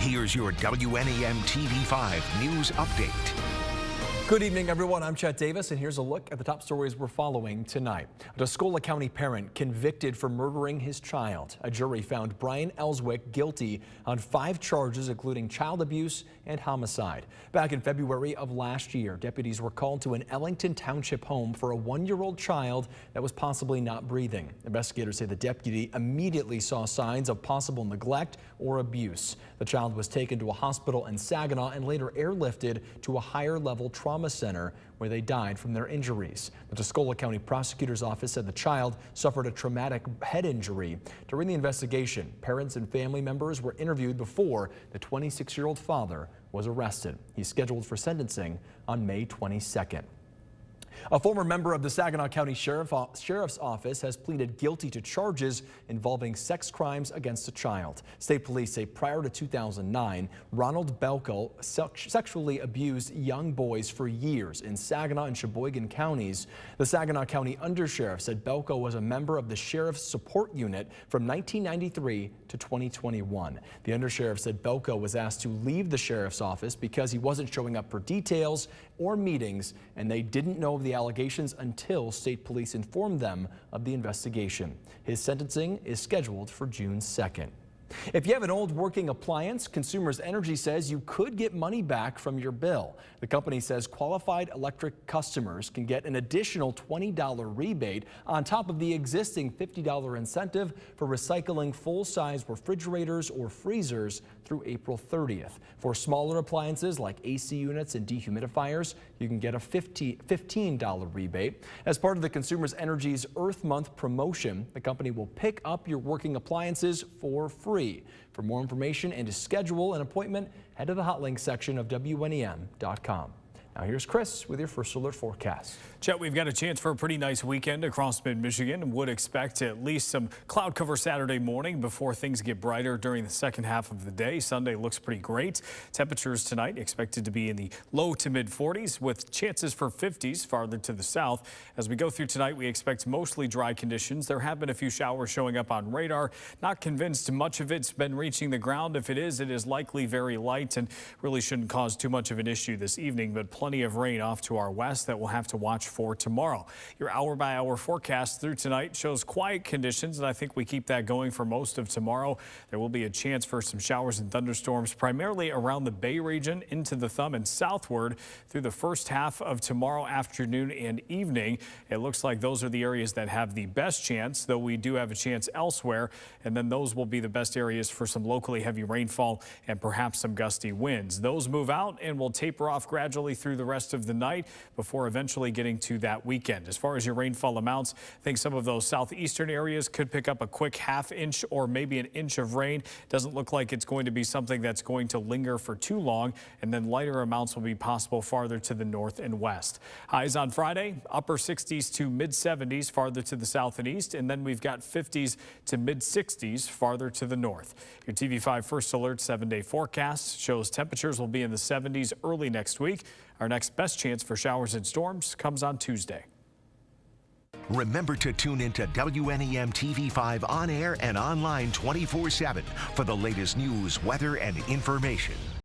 Here's your WNEM TV5 News Update. Good evening, everyone. I'm Chet Davis, and here's a look at the top stories we're following tonight. A Tuscola County parent convicted for murdering his child. A jury found Brian Ellswick guilty on 5 charges, including child abuse and homicide. Back in February of last year, deputies were called to an Ellington Township home for a 1-year-old child that was possibly not breathing. Investigators say the deputy immediately saw signs of possible neglect or abuse. The child was taken to a hospital in Saginaw and later airlifted to a higher-level trauma center where they died from their injuries. The Tuscola County Prosecutor's Office said the child suffered a traumatic head injury. During the investigation, parents and family members were interviewed before the 26-year-old father was arrested. He's scheduled for sentencing on May 22nd. A former member of the Saginaw County Sheriff's Office has pleaded guilty to charges involving sex crimes against a child. State police say prior to 2009, Ronald Belko sexually abused young boys for years in Saginaw and Sheboygan counties. The Saginaw County Undersheriff said Belko was a member of the Sheriff's Support Unit from 1993 to 2021. The Undersheriff said Belko was asked to leave the Sheriff's Office because he wasn't showing up for details or meetings, and they didn't know of the allegations until state police informed them of the investigation. His sentencing is scheduled for June 2nd. If you have an old working appliance, Consumers Energy says you could get money back from your bill. The company says qualified electric customers can get an additional $20 rebate on top of the existing $50 incentive for recycling full-size refrigerators or freezers through April 30th. For smaller appliances like AC units and dehumidifiers, you can get a $15 rebate. As part of the Consumers Energy's Earth Month promotion, the company will pick up your working appliances for free. For more information and to schedule an appointment, head to the hot link section of WNEM.com. Now here's Chris with your first alert forecast. Chet, we've got a chance for a pretty nice weekend across mid-Michigan and would expect at least some cloud cover Saturday morning before things get brighter during the second half of the day. Sunday looks pretty great. Temperatures tonight expected to be in the low to mid 40s with chances for 50s farther to the south. As we go through tonight, we expect mostly dry conditions. There have been a few showers showing up on radar. Not convinced much of it's been reaching the ground. If it is likely very light and really shouldn't cause too much of an issue this evening, but plenty of rain off to our west that we'll have to watch for tomorrow. Your hour-by-hour forecast through tonight shows quiet conditions, and I think we keep that going for most of tomorrow. There will be a chance for some showers and thunderstorms primarily around the Bay region into the Thumb and southward through the first half of tomorrow afternoon and evening. It looks like those are the areas that have the best chance, though we do have a chance elsewhere, and then those will be the best areas for some locally heavy rainfall and perhaps some gusty winds. Those move out and will taper off gradually through the rest of the night before eventually getting to that weekend. As far as your rainfall amounts, I think some of those southeastern areas could pick up a quick ½ inch or maybe an inch of rain. Doesn't look like it's going to be something that's going to linger for too long, and then lighter amounts will be possible farther to the north and west. Highs on Friday, upper 60s to mid 70s farther to the south and east, and then we've got 50s to mid 60s farther to the north. Your TV5 First Alert 7-day forecast shows temperatures will be in the 70s early next week. Our next best chance for showers and storms comes on Tuesday. Remember to tune into WNEM TV5 on air and online 24/7 for the latest news, weather, and information.